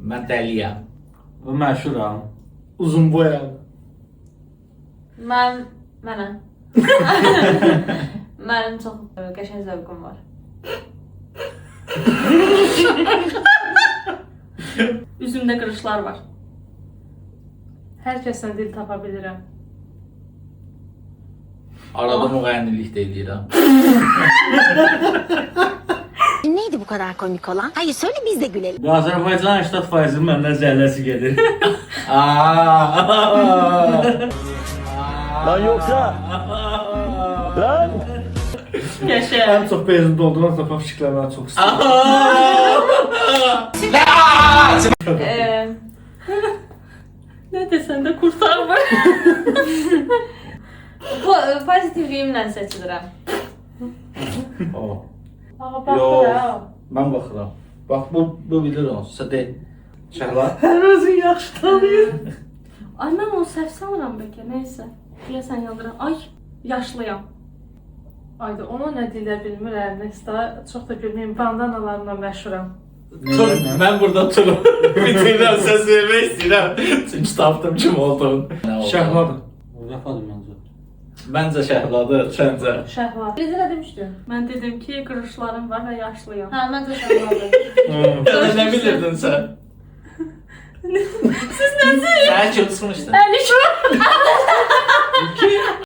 Mən dəliyəm. Və məşhuram. Uzun boyam. Mənəm. Mənim çox qəşəng zövqüm var. Üzümdə qırışlar var. Hər kəslə dil tapa bilirəm. Arada müğənnilik də edirəm. Neydi bu kadar komik olan? Hayır söyle biz de gülelim. Və Azərbaycan 80% məndən zəhləsi gedir. Lan yoksa. Lan. Qəşəng. En çok benzin dolduran da fikirler çok istedim. Nə desən də qurtarmır. Pozitivliyimlə seçilirəm. Ağa bax Yox, bura. mən baxıram. Bax, bu bilir onsuz. De. Şəhla. Her özün yaxşı tanıyır. Ay mən onu səhv sanıram bəlkə, nəysə. Deyəsən yazıram. Ay, yaşlıyam. Ayda ona nə deyə bilmirəm. Nesta çox da gülməyim. Bandanalarla məşhuram. Tur, mən burada turum. Bitirəm, səs vermək istəyirəm. Çünki tapdım kim olduğunu. Şəhladır. Rəfadır məncə. Məncə Şəhladır, səncə. Şəhla. Necə nə demişdin? Mən dedim ki, qırışlarım var və yaşlıyam. Hə, məncə şəhladır. Nə bilirdin sən? Siz nəsiniz? Sən ki, uçmuşdun. Əli şu.